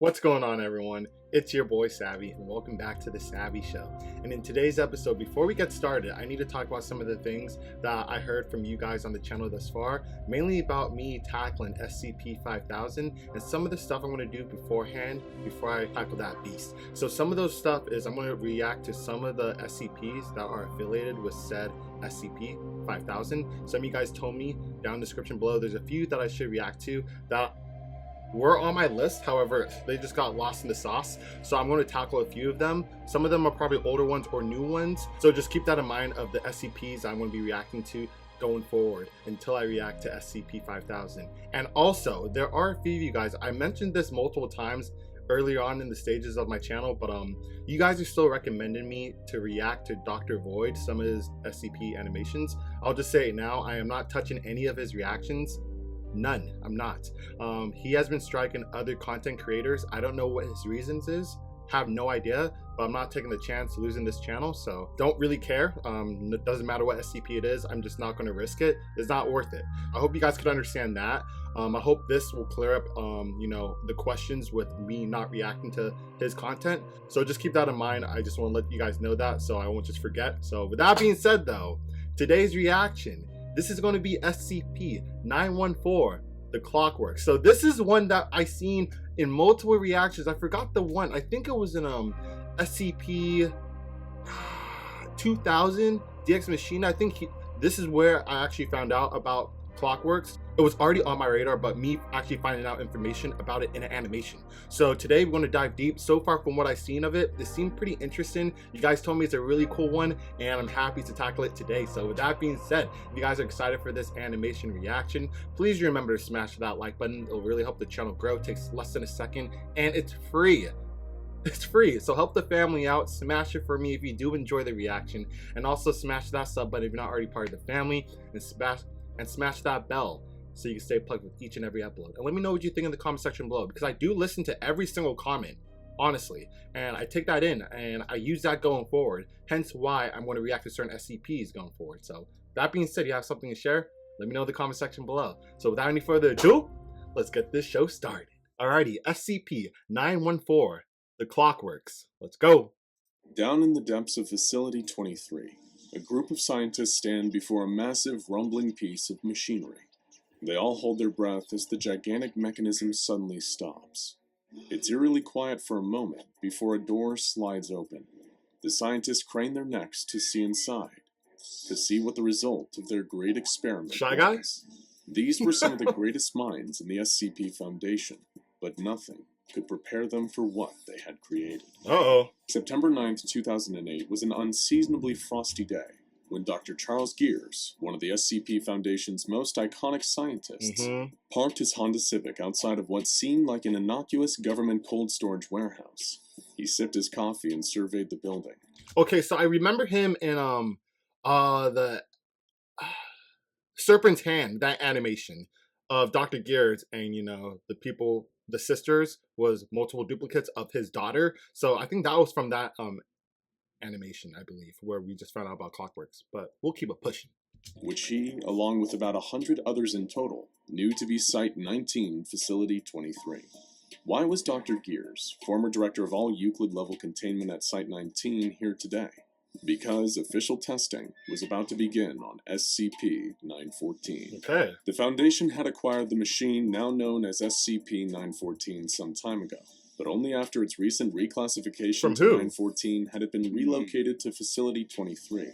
What's going on, everyone? It's your boy Savvy, and welcome back to the Savvy Show. And in today's episode, before we get started, I need to talk about some of the things that I heard from you guys on the channel thus far, mainly about me tackling SCP-5000 and some of the stuff I'm going to do beforehand before I tackle that beast. So some of those stuff is I'm going to react to some of the SCPs that are affiliated with said SCP-5000. Some of you guys told me down in the description below there's a few that I should react to that were on my list, however they just got lost in the sauce, so I'm going to tackle a few of them. Some of them are probably older ones or new ones, so just keep that in mind of the SCPs I'm going to be reacting to going forward until I react to SCP-5000. And also, there are a few of you guys, I mentioned this multiple times earlier on in the stages of my channel, but you guys are still recommending me to react to Dr. Void, some of his SCP animations. I'll just say it now, I am not touching any of his reactions. None. I'm not. He has been striking other content creators. I don't know what his reasons is, have no idea, but I'm not taking the chance losing this channel, so don't really care. It doesn't matter what SCP it is, I'm just not going to risk it. It's not worth it. I hope you guys could understand that. I hope this will clear up the questions with me not reacting to his content, so just keep that in mind. I just want to let you guys know that so I won't just forget. So with that being said though, today's reaction, this is going to be SCP-914, the Clockworks. So this is one that I seen in multiple reactions. I forgot the one. I think it was in SCP-2000 DX Machine. I think this is where I actually found out about Clockworks. It was already on my radar, but me actually finding out information about it in an animation. So today we're going to dive deep. So far from what I've seen of it, it seemed pretty interesting. You guys told me it's a really cool one, and I'm happy to tackle it today. So with that being said, if you guys are excited for this animation reaction, please remember to smash that like button. It'll really help the channel grow. It takes less than a second, and it's free. It's free, so help the family out. Smash it for me if you do enjoy the reaction, and also smash that sub button if you're not already part of the family, and smash that bell so you can stay plugged with each and every upload. And let me know what you think in the comment section below, because I do listen to every single comment, honestly, and I take that in and I use that going forward, hence why I'm going to react to certain SCPs going forward. So that being said, you have something to share, let me know in the comment section below. So without any further ado, let's get this show started. Alrighty, SCP-914, the Clockworks. Let's go. Down in the depths of Facility 23, a group of scientists stand before a massive, rumbling piece of machinery. They all hold their breath as the gigantic mechanism suddenly stops. It's eerily quiet for a moment before a door slides open. The scientists crane their necks to see inside, to see what the result of their great experiment Shy was. These were some of the greatest minds in the SCP Foundation, but nothing could prepare them for what they had created. September 9th, 2008 was an unseasonably frosty day when Dr. Charles Gears, one of the SCP Foundation's most iconic scientists, parked his Honda Civic outside of what seemed like an innocuous government cold storage warehouse. He sipped his coffee and surveyed the building. Okay, so I remember him in the Serpent's Hand, that animation of Dr. Gears, and the people, the sisters, was multiple duplicates of his daughter. So I think that was from that animation, I believe, where we just found out about Clockworks, but we'll keep it pushing. Which he, along with about 100 others in total, knew to be Site-19, Facility 23. Why was Dr. Gears, former director of all Euclid-level containment at Site-19, here today? Because official testing was about to begin on SCP-914. Okay. The Foundation had acquired the machine now known as SCP-914 some time ago, but only after its recent reclassification to 914 had it been relocated to Facility 23.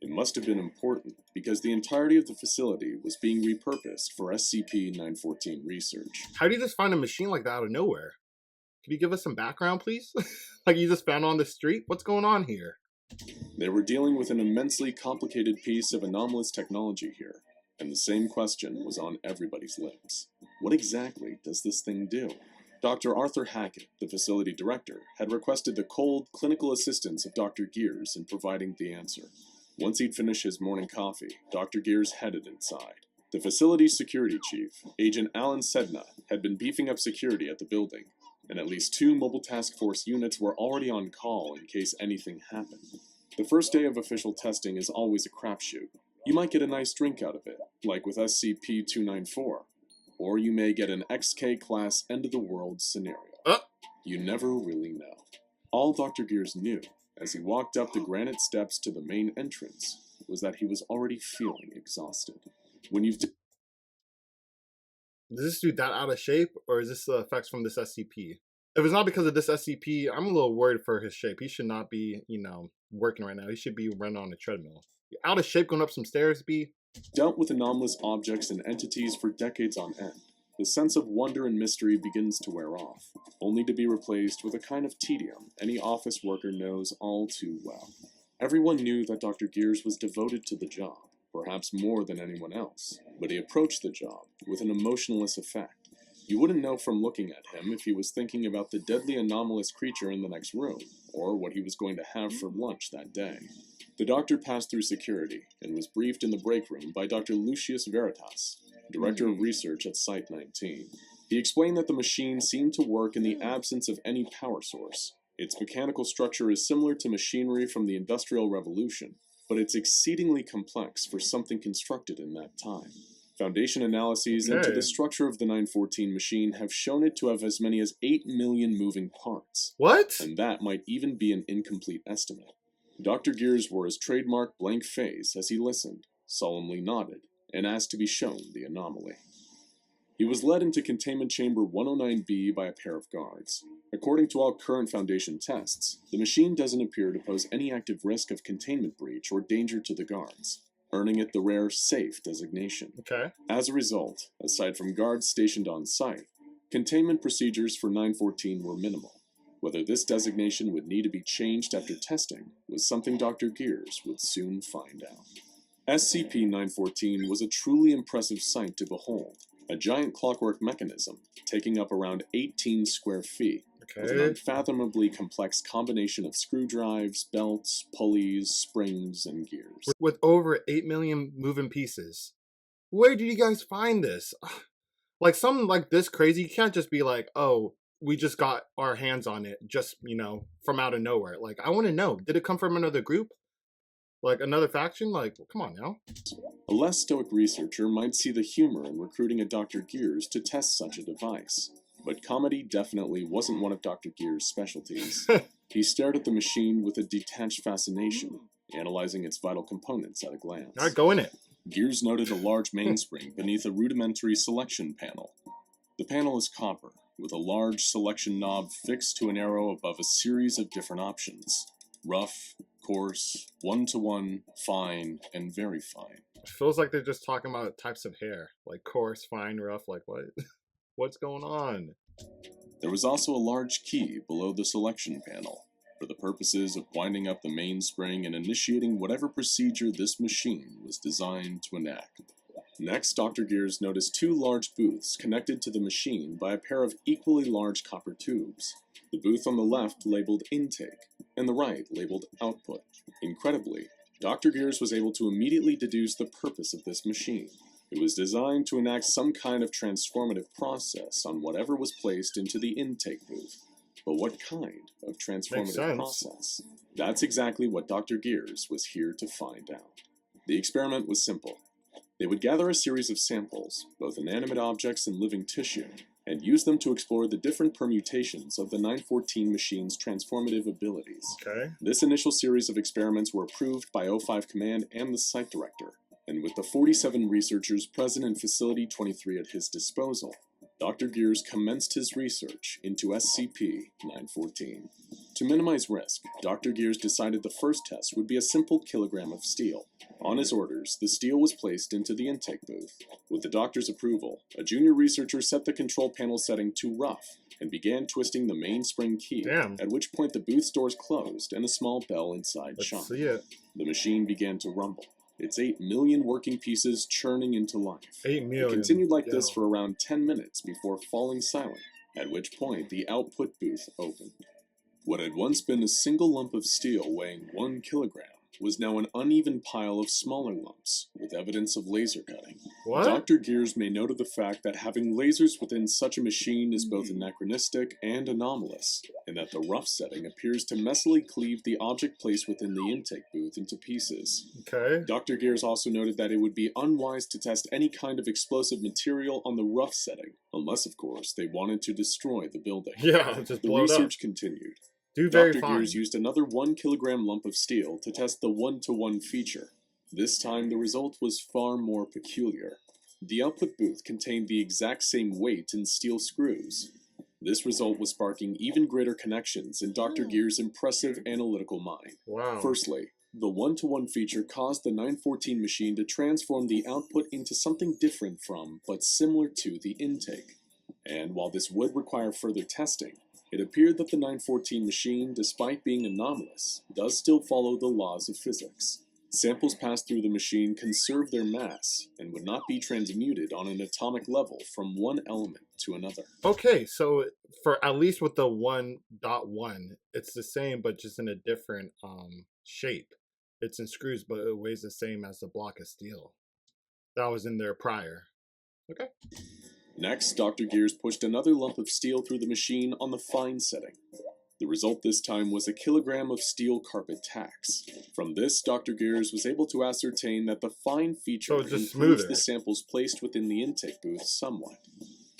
It must have been important, because the entirety of the facility was being repurposed for SCP-914 research. How do you just find a machine like that out of nowhere? Can you give us some background, please? Like you just found on the street? What's going on here? They were dealing with an immensely complicated piece of anomalous technology here, and the same question was on everybody's lips. What exactly does this thing do? Dr. Arthur Hackett, the facility director, had requested the cold, clinical assistance of Dr. Gears in providing the answer. Once he'd finished his morning coffee, Dr. Gears headed inside. The facility's security chief, Agent Alan Sedna, had been beefing up security at the building, and at least 2 mobile task force units were already on call in case anything happened. The first day of official testing is always a crapshoot. You might get a nice drink out of it, like with SCP-294, or you may get an XK-class end-of-the-world scenario. You never really know. All Dr. Gears knew, as he walked up the granite steps to the main entrance, was that he was already feeling exhausted. When you've Is this dude that out of shape, or is this the effects from this SCP? If it's not because of this SCP, I'm a little worried for his shape. He should not be, working right now. He should be running on a treadmill. Out of shape going up some stairs, B? dealt with anomalous objects and entities for decades on end, the sense of wonder and mystery begins to wear off, only to be replaced with a kind of tedium any office worker knows all too well. Everyone knew that Dr. Gears was devoted to the job, perhaps more than anyone else, but he approached the job with an emotionless effect. You wouldn't know from looking at him if he was thinking about the deadly anomalous creature in the next room, or what he was going to have for lunch that day. The doctor passed through security, and was briefed in the break room by Dr. Lucius Veritas, Director of Research at Site-19. He explained that the machine seemed to work in the absence of any power source. Its mechanical structure is similar to machinery from the Industrial Revolution, but it's exceedingly complex for something constructed in that time. Foundation analyses into the structure of the 914 machine have shown it to have as many as 8 million moving parts. What? And that might even be an incomplete estimate. Dr. Gears wore his trademark blank face as he listened, solemnly nodded, and asked to be shown the anomaly. He was led into Containment Chamber 109B by a pair of guards. According to all current Foundation tests, the machine doesn't appear to pose any active risk of containment breach or danger to the guards, earning it the rare safe designation. Okay. As a result, aside from guards stationed on site, containment procedures for 914 were minimal. Whether this designation would need to be changed after testing was something Dr. Gears would soon find out. SCP-914 was a truly impressive sight to behold. A giant clockwork mechanism, taking up around 18 square feet, with an unfathomably complex combination of screw drives, belts, pulleys, springs, and gears. With over 8 million moving pieces. Where did you guys find this? Like, something like this crazy, you can't just be like, oh, we just got our hands on it, just, from out of nowhere. Like, I want to know, did it come from another group? Like, another faction? Like, come on now. A less stoic researcher might see the humor in recruiting a Dr. Gears to test such a device. But comedy definitely wasn't one of Dr. Gears' specialties. He stared at the machine with a detached fascination, analyzing its vital components at a glance. All right, go in it. Gears noted a large mainspring beneath a rudimentary selection panel. The panel is copper, with a large selection knob fixed to an arrow above a series of different options. Rough, coarse, 1-to-1, fine, and very fine. It feels like they're just talking about types of hair. Like coarse, fine, rough, like what? What's going on? There was also a large key below the selection panel, for the purposes of winding up the mainspring and initiating whatever procedure this machine was designed to enact. Next, Dr. Gears noticed 2 large booths connected to the machine by a pair of equally large copper tubes. The booth on the left labeled Intake, and the right labeled Output. Incredibly, Dr. Gears was able to immediately deduce the purpose of this machine. It was designed to enact some kind of transformative process on whatever was placed into the intake booth. But what kind of transformative process? That's exactly what Dr. Gears was here to find out. The experiment was simple. They would gather a series of samples, both inanimate objects and living tissue, and use them to explore the different permutations of the 914 machine's transformative abilities. Okay. This initial series of experiments were approved by O5 Command and the site director, and with the 47 researchers present in Facility 23 at his disposal, Dr. Gears commenced his research into SCP-914. To minimize risk, Dr. Gears decided the first test would be a simple kilogram of steel. On his orders, the steel was placed into the intake booth. With the doctor's approval, a junior researcher set the control panel setting to rough and began twisting the mainspring key, at which point the booth's doors closed and a small bell inside shone. See it. The machine began to rumble, its 8 million working pieces churning into life. 8 million. It continued like this for around 10 minutes before falling silent, at which point the output booth opened. What had once been a single lump of steel weighing 1 kilogram was now an uneven pile of smaller lumps, with evidence of laser cutting. What? Dr. Gears made note of the fact that having lasers within such a machine is both anachronistic and anomalous, and that the rough setting appears to messily cleave the object placed within the intake booth into pieces. Okay. Dr. Gears also noted that it would be unwise to test any kind of explosive material on the rough setting, unless, of course, they wanted to destroy the building. Yeah, just The blow it up. research continued. Do very Dr. fine. Gears used another 1 kilogram lump of steel to test the 1-to-1 feature. This time, the result was far more peculiar. The output booth contained the exact same weight in steel screws. This result was sparking even greater connections in Dr. Gears' impressive analytical mind. Wow. Firstly, the 1-to-1 feature caused the 914 machine to transform the output into something different from, but similar to, the intake. And while this would require further testing, it appeared that the 914 machine, despite being anomalous, does still follow the laws of physics. Samples passed through the machine conserve their mass and would not be transmuted on an atomic level from one element to another. Okay, so for at least with the 1.1, it's the same but just in a different shape. It's in screws, but it weighs the same as the block of steel that was in there prior. Okay. Next, Dr. Gears pushed another lump of steel through the machine on the fine setting. The result this time was a kilogram of steel carpet tacks. From this, Dr. Gears was able to ascertain that the fine feature improves the samples placed within the intake booth somewhat.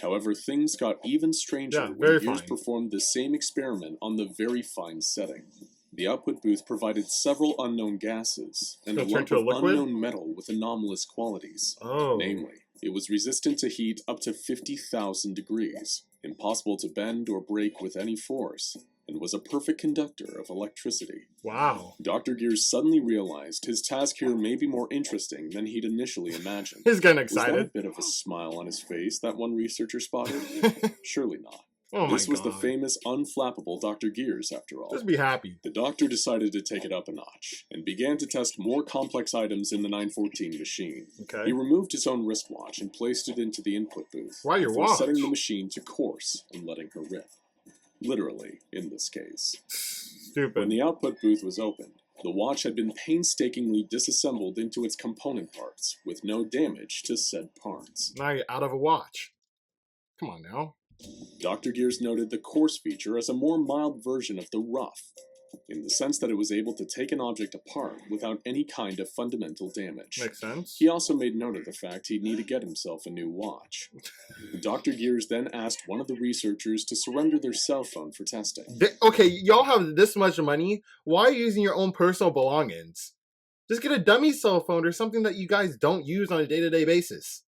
However, things got even stranger when Gears performed the same experiment on the very fine setting. The output booth provided several unknown gases and a lump of unknown metal with anomalous qualities. Namely, it was resistant to heat up to 50,000 degrees, impossible to bend or break with any force, and was a perfect conductor of electricity. Wow. Dr. Gears suddenly realized his task here may be more interesting than he'd initially imagined. He's getting excited. Was that a bit of a smile on his face that one researcher spotted? Surely not. This was the famous unflappable Dr. Gears, after all. Just be happy. The doctor decided to take it up a notch, and began to test more complex items in the 914 machine. Okay. He removed his own wristwatch and placed it into the input booth, before setting the machine to course and letting her rip. Literally, in this case. Stupid. When the output booth was opened, the watch had been painstakingly disassembled into its component parts, with no damage to said parts. Now you're out of a watch. Come on now. Dr. Gears noted the coarse feature as a more mild version of the rough, in the sense that it was able to take an object apart without any kind of fundamental damage. Makes sense. He also made note of the fact he'd need to get himself a new watch. Dr. Gears then asked one of the researchers to surrender their cell phone for testing. Okay, y'all have this much money. Why are you using your own personal belongings? Just get a dummy cell phone or something that you guys don't use on a day-to-day basis.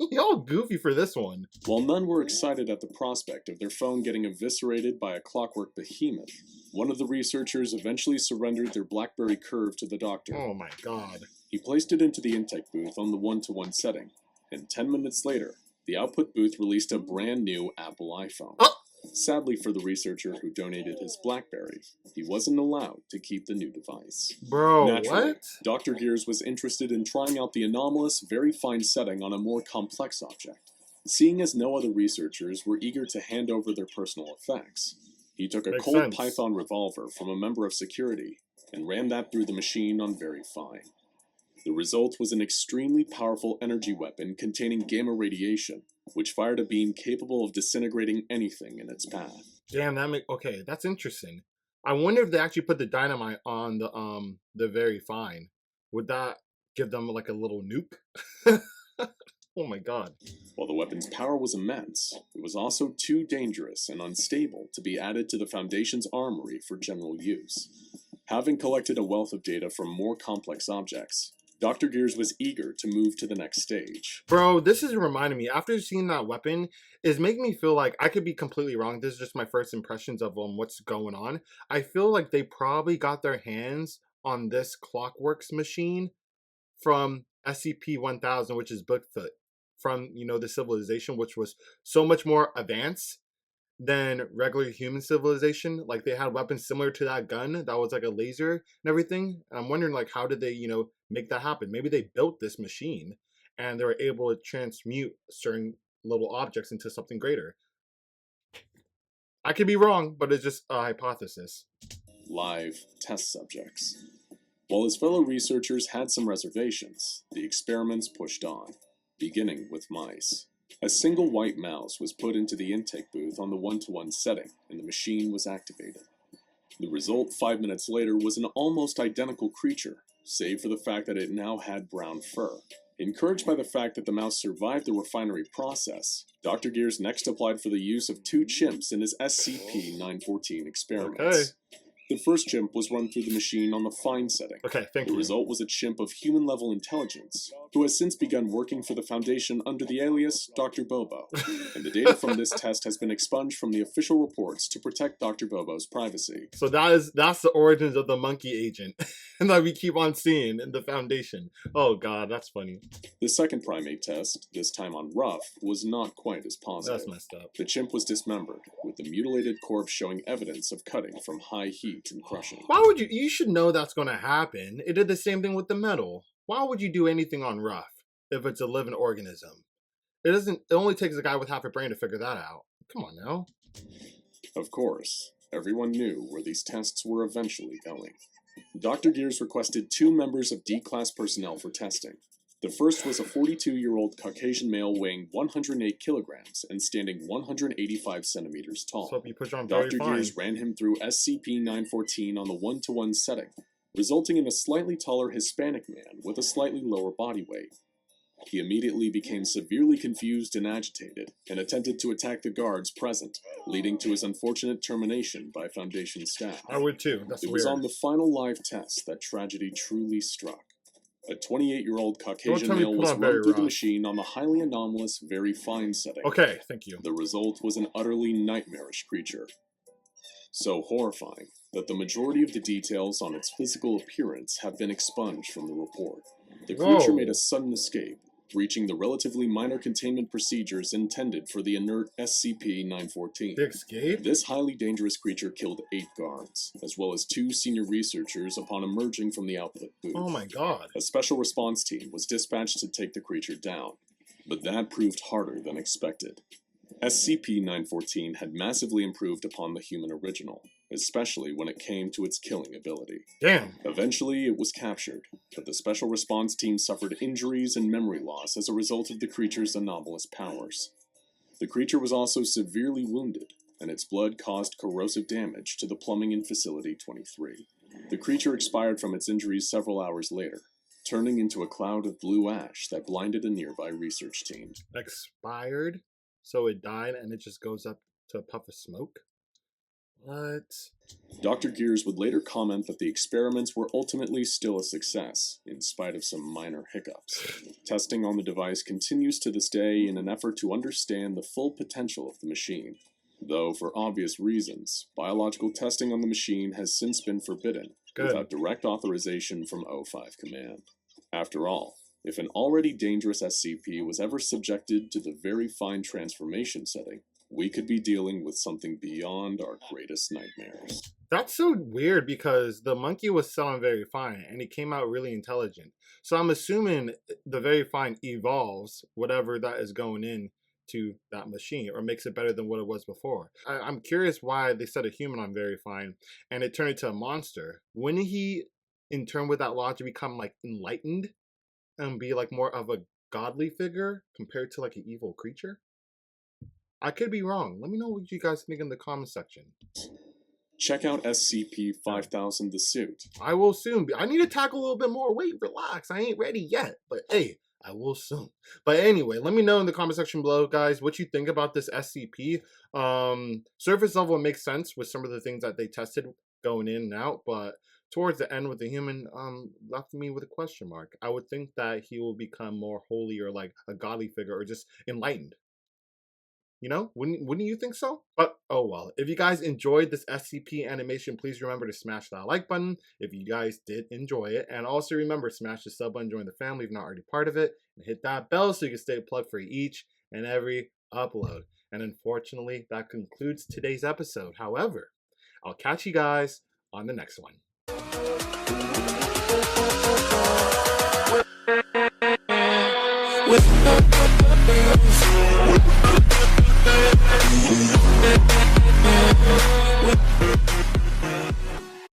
Y'all goofy for this one. While none were excited at the prospect of their phone getting eviscerated by a clockwork behemoth, one of the researchers eventually surrendered their BlackBerry Curve to the doctor. Oh my god. He placed it into the intake booth on the 1-to-1 setting, and 10 minutes later, the output booth released a brand new Apple iPhone. Sadly for the researcher who donated his BlackBerry, he wasn't allowed to keep the new device. Bro, Naturally, what? Dr. Gears was interested in trying out the anomalous, very fine setting on a more complex object. Seeing as no other researchers were eager to hand over their personal effects, he took a Colt Python revolver from a member of security and ran that through the machine on very fine. The result was an extremely powerful energy weapon containing gamma radiation, which fired a beam capable of disintegrating anything in its path. Damn, okay, that's interesting. I wonder if they actually put the dynamite on the very fine. Would that give them like a little nuke? Oh my god. While the weapon's power was immense, it was also too dangerous and unstable to be added to the Foundation's armory for general use. Having collected a wealth of data from more complex objects, Dr. Gears was eager to move to the next stage. Bro, this is reminding me, after seeing that weapon, is making me feel like, I could be completely wrong, this is just my first impressions of what's going on. I feel like they probably got their hands on this Clockworks machine from SCP-1000, which is Bigfoot, from, the civilization, which was so much more advanced than regular human civilization. Like, they had weapons similar to that gun that was like a laser and everything. And I'm wondering, like, how did they, make that happen? Maybe they built this machine and they were able to transmute certain little objects into something greater. I could be wrong, but it's just a hypothesis. Live test subjects. While his fellow researchers had some reservations, the experiments pushed on, beginning with mice. A single white mouse was put into the intake booth on the 1-to-1 setting, and the machine was activated. The result 5 minutes later was an almost identical creature, save for the fact that it now had brown fur. Encouraged by the fact that the mouse survived the refinery process, Dr. Gears next applied for the use of 2 chimps in his SCP-914 experiments. Okay. The first chimp was run through the machine on the fine setting. Okay, thank you. The result was a chimp of human-level intelligence, who has since begun working for the Foundation under the alias Dr. Bobo, and the data from this test has been expunged from the official reports to protect Dr. Bobo's privacy. So that's the origins of the monkey agent and that we keep on seeing in the Foundation. Oh god, that's funny. The second primate test, this time on Ruff, was not quite as positive. That's messed up. The chimp was dismembered, with the mutilated corpse showing evidence of cutting from high heat and crushing. Why would you should know that's going to happen. It did the same thing with the metal. Why would you do anything on Ruff if it's a living organism? It only takes a guy with half a brain to figure that out. Come on now. Of course, everyone knew where these tests were eventually going. Dr. Gears requested 2 members of D-Class personnel for testing. The first was a 42-year-old Caucasian male weighing 108 kilograms and standing 185 centimeters tall. So if you push on very Dr. fine. Gears ran him through SCP-914 on the 1-to-1 setting, resulting in a slightly taller Hispanic man with a slightly lower body weight. He immediately became severely confused and agitated, and attempted to attack the guards present, leading to his unfortunate termination by Foundation staff. I would too. That's It weird. was on the final live test that tragedy truly struck. A 28-year-old Caucasian male was run through the machine on the highly anomalous, very fine setting. Okay, thank you. The result was an utterly nightmarish creature. So horrifying that the majority of the details on its physical appearance have been expunged from the report. The creature made a sudden escape, breaching the relatively minor containment procedures intended for the inert SCP-914. The escape? This highly dangerous creature killed 8 guards, as well as 2 senior researchers upon emerging from the output booth. Oh my god. A special response team was dispatched to take the creature down, but that proved harder than expected. SCP-914 had massively improved upon the human original, especially when it came to its killing ability. Damn. Eventually, it was captured, but the special response team suffered injuries and memory loss as a result of the creature's anomalous powers. The creature was also severely wounded, and its blood caused corrosive damage to the plumbing in Facility 23. The creature expired from its injuries several hours later, turning into a cloud of blue ash that blinded a nearby research team. Expired? So it died and it just goes up to a puff of smoke? What? Dr. Gears would later comment that the experiments were ultimately still a success, in spite of some minor hiccups. Testing on the device continues to this day in an effort to understand the full potential of the machine. Though, for obvious reasons, biological testing on the machine has since been forbidden, without direct authorization from O5 Command. After all, if an already dangerous SCP was ever subjected to the very fine transformation setting, we could be dealing with something beyond our greatest nightmares. That's so weird because the monkey was selling very fine and he came out really intelligent. So I'm assuming the very fine evolves whatever that is going in to that machine or makes it better than what it was before. I'm curious why they set a human on very fine and it turned into a monster. Wouldn't he, in turn with that logic, become like enlightened and be like more of a godly figure compared to like an evil creature? I could be wrong. Let me know what you guys think in the comment section. Check out SCP-5000 the suit. I will soon be. I need to tackle a little bit more. Wait, relax. I ain't ready yet. But hey, I will soon. But anyway, let me know in the comment section below, guys, what you think about this SCP. Surface level makes sense with some of the things that they tested going in and out, but towards the end with the human, left me with a question mark. I would think that he will become more holy or like a godly figure or just enlightened. You know, wouldn't you think so? But oh well. If you guys enjoyed this SCP animation, please remember to smash that like button if you guys did enjoy it. And also remember, smash the sub button, join the family if you're not already part of it, and hit that bell so you can stay plugged for each and every upload. And unfortunately, that concludes today's episode. However, I'll catch you guys on the next one. With